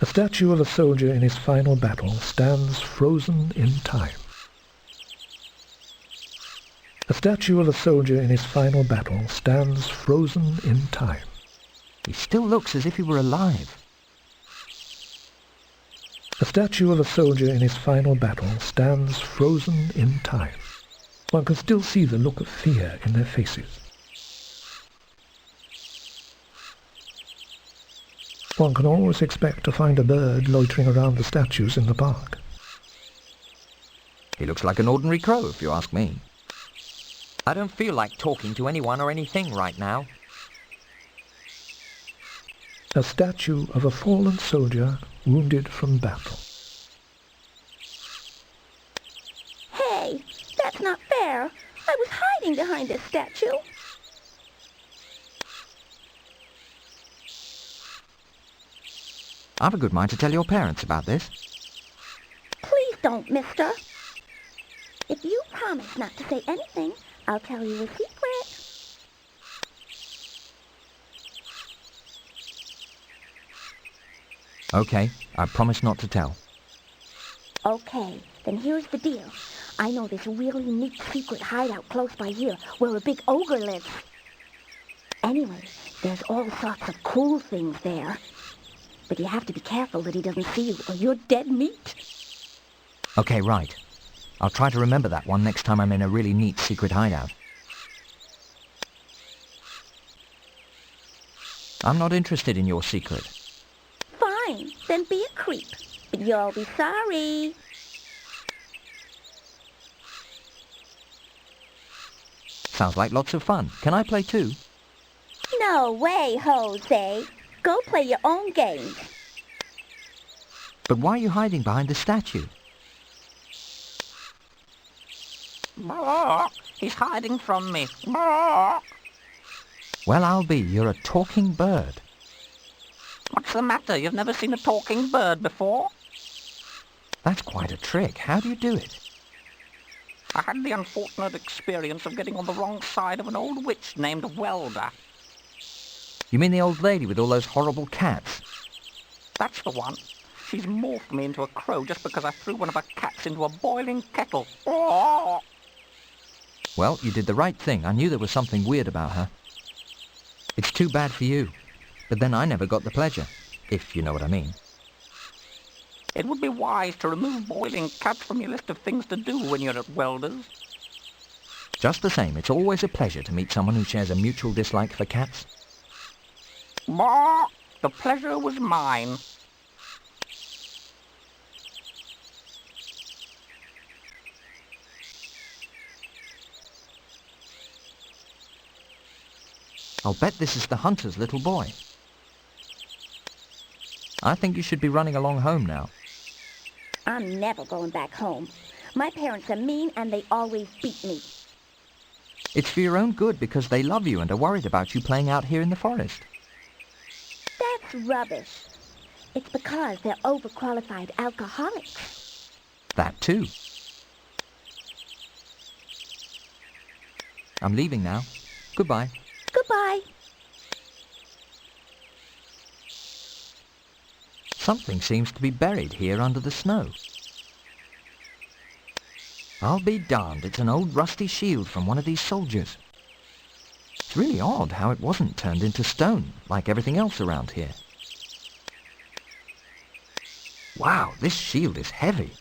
A statue of a soldier in his final battle stands frozen in time. A statue of a soldier in his final battle stands frozen in time. He still looks as if he were alive. A statue of a soldier in his final battle stands frozen in time. One can still see the look of fear in their faces. One can always expect to find a bird loitering around the statues in the park. He looks like an ordinary crow, if you ask me. I don't feel like talking to anyone or anything right now. A statue of a fallen soldier wounded from battle. Hey, that's not fair. I was hiding behind this statue. I've a good mind to tell your parents about this. Please don't, mister. If you promise not to say anything, I'll tell you a secret. Okay, I promise not to tell. Okay, then here's the deal. I know this really neat secret hideout close by here where a big ogre lives. Anyway, there's all sorts of cool things there. But you have to be careful that he doesn't see you or you're dead meat. Okay, right. I'll try to remember that one next time I'm in a really neat secret hideout. I'm not interested in your secret. Fine, then be a creep. But you'll be sorry. Sounds like lots of fun. Can I play too? No way, Jose. Go play your own games. But why are you hiding behind the statue? He's hiding from me. Well, I'll be. You're a talking bird. What's the matter? You've never seen a talking bird before? That's quite a trick. How do you do it? I had the unfortunate experience of getting on the wrong side of an old witch named Welda. You mean the old lady with all those horrible cats? That's the one. She's morphed me into a crow just because I threw one of her cats into a boiling kettle. Oh! Well, you did the right thing. I knew there was something weird about her. It's too bad for you. But then I never got the pleasure, if you know what I mean. It would be wise to remove boiling cats from your list of things to do when you're at Welder's. Just the same, it's always a pleasure to meet someone who shares a mutual dislike for cats. Bah! The pleasure was mine. I'll bet this is the hunter's little boy. I think you should be running along home now. I'm never going back home. My parents are mean and they always beat me. It's for your own good because they love you and are worried about you playing out here in the forest. That's rubbish. It's because they're overqualified alcoholics. That too. I'm leaving now. Goodbye. Goodbye. Something seems to be buried here under the snow. I'll be darned, it's an old rusty shield from one of these soldiers. It's really odd how it wasn't turned into stone, like everything else around here. Wow, this shield is heavy.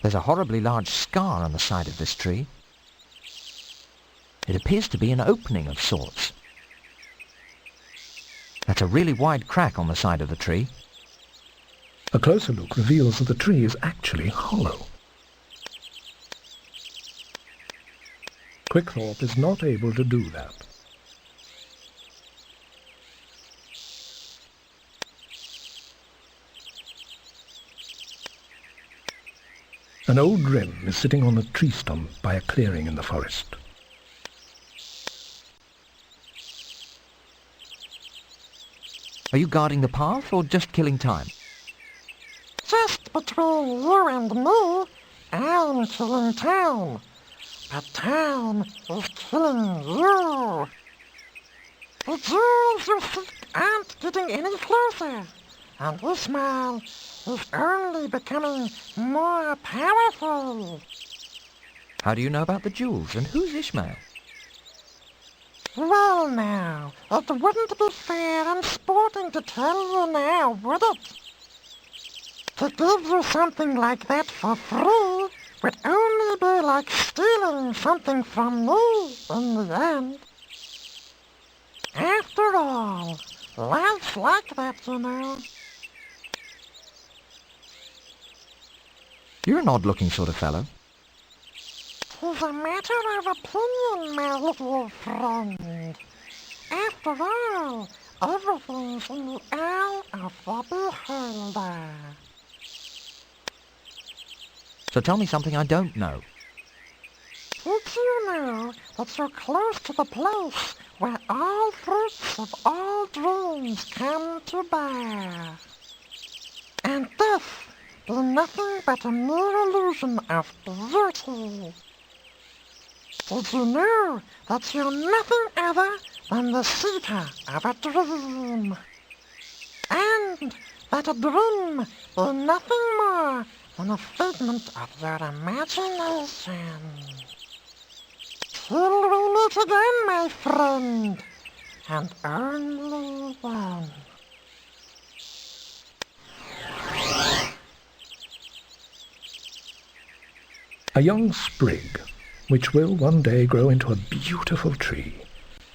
There's a horribly large scar on the side of this tree. It appears to be an opening of sorts. That's a really wide crack on the side of the tree. A closer look reveals that the tree is actually hollow. Quickthorpe is not able to do that. An old rim is sitting on a tree stump by a clearing in the forest. Are you guarding the path or just killing time? between you and me, I'm killing town. But town is killing you. The jewels you seek aren't getting any closer, and Ishmael is only becoming more powerful. How do you know about the jewels, and who's Ishmael? Well now, it wouldn't be fair and sporting to tell you now, would it? To give you something like that for free would only be like stealing something from me in the end. After all, life's like that, you know. You're an odd-looking sort of fellow. It's a matter of opinion, my little friend. After all, everything's in the eye of the beholder. So tell me something I don't know. Did you know that you're close to the place where all fruits of all dreams come to bear? And this be nothing but a mere illusion of beauty. Did you know that you're nothing other than the seeker of a dream? And that a dream is nothing more than a figment of your imagination. Till we meet again, my friend, and only then. A young sprig, which will one day grow into a beautiful tree,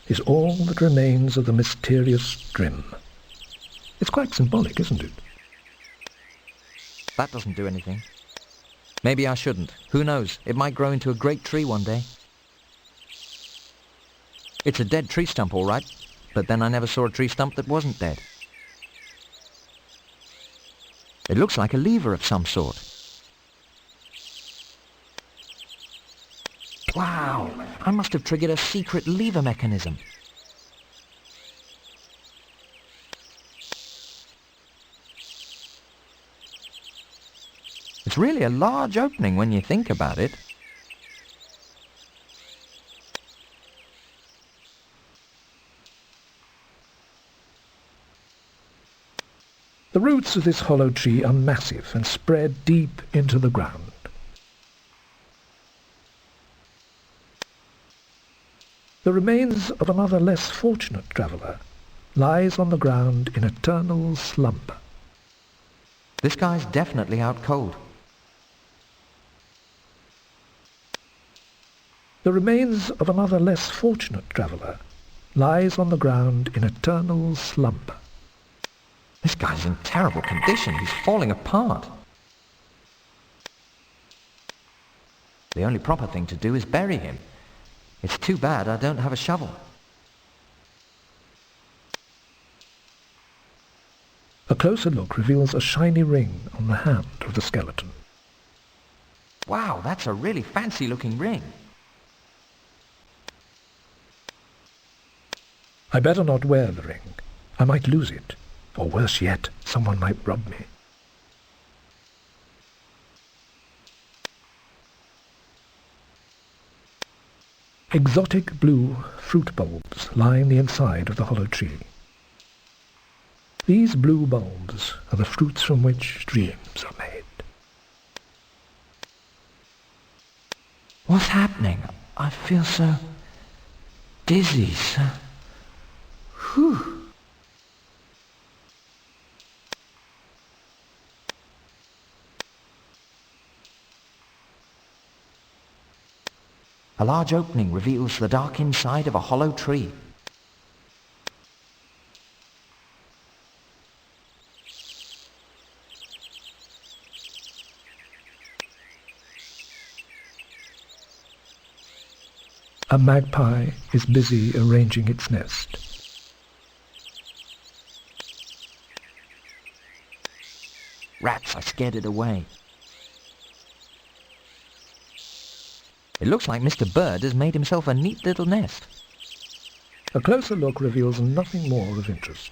is all that remains of the mysterious Drim. It's quite symbolic, isn't it? That doesn't do anything. Maybe I shouldn't. Who knows? It might grow into a great tree one day. It's a dead tree stump, all right, but then I never saw a tree stump that wasn't dead. It looks like a lever of some sort. Wow! I must have triggered a secret lever mechanism. It's really a large opening when you think about it. The roots of this hollow tree are massive and spread deep into the ground. The remains of another less fortunate traveller lies on the ground in eternal slumber. This guy's definitely out cold. The remains of another less fortunate traveller lies on the ground in eternal slumber. This guy's in terrible condition. He's falling apart. The only proper thing to do is bury him. It's too bad I don't have a shovel. A closer look reveals a shiny ring on the hand of the skeleton. Wow, that's a really fancy-looking ring. I better not wear the ring. I might lose it, or worse yet, someone might rob me. Exotic blue fruit bulbs line the inside of the hollow tree. These blue bulbs are the fruits from which dreams are made. What's happening? I feel so dizzy, so... Whew. A large opening reveals the dark inside of a hollow tree. A magpie is busy arranging its nest. Rats, I scared it away. It looks like Mr. Bird has made himself a neat little nest. A closer look reveals nothing more of interest.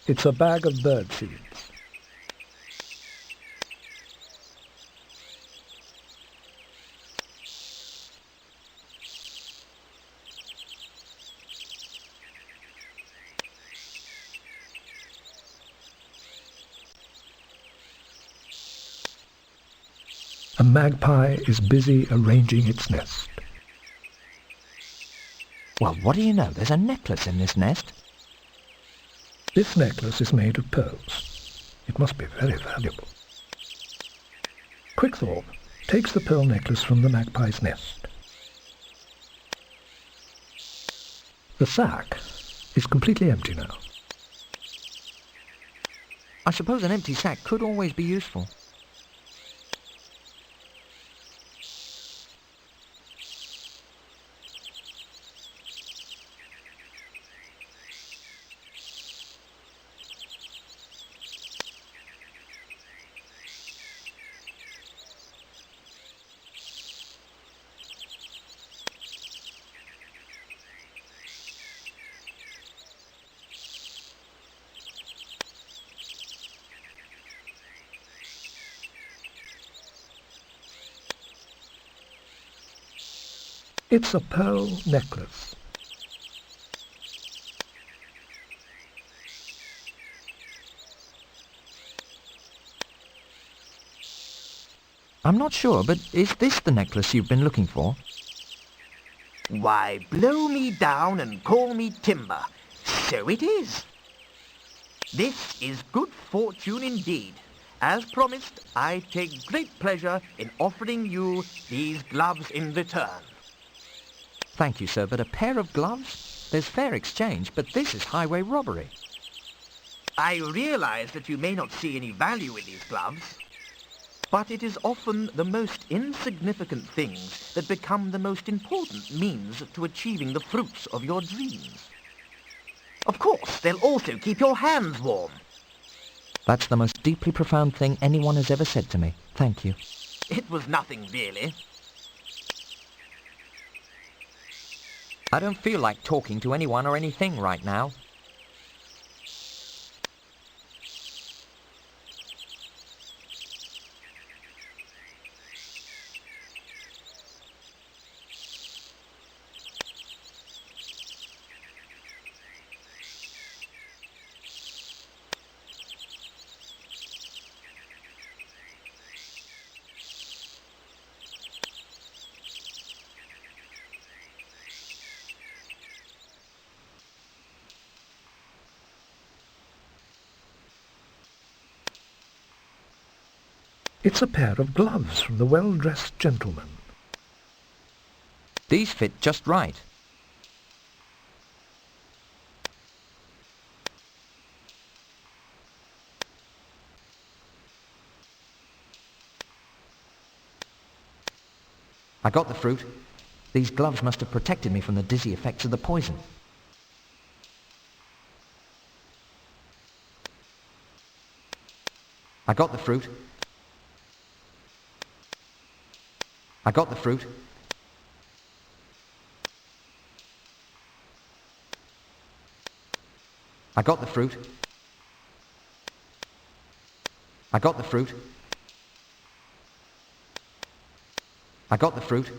It's a bag of bird seeds. A magpie is busy arranging its nest. Well, what do you know? There's a necklace in this nest. This necklace is made of pearls. It must be very valuable. Quickthorpe takes the pearl necklace from the magpie's nest. The sack is completely empty now. I suppose an empty sack could always be useful. It's a pearl necklace. I'm not sure, but is this the necklace you've been looking for? Why, blow me down and call me timber. So it is. This is good fortune indeed. As promised, I take great pleasure in offering you these gloves in return. Thank you, sir, but a pair of gloves? There's fair exchange, but this is highway robbery. I realize that you may not see any value in these gloves, but it is often the most insignificant things that become the most important means to achieving the fruits of your dreams. Of course, they'll also keep your hands warm. That's the most deeply profound thing anyone has ever said to me. Thank you. It was nothing really. I don't feel like talking to anyone or anything right now. It's a pair of gloves from the well-dressed gentleman. These fit just right. I got the fruit. These gloves must have protected me from the dizzy effects of the poison. I got the fruit. I got the fruit. I got the fruit. I got the fruit. I got the fruit.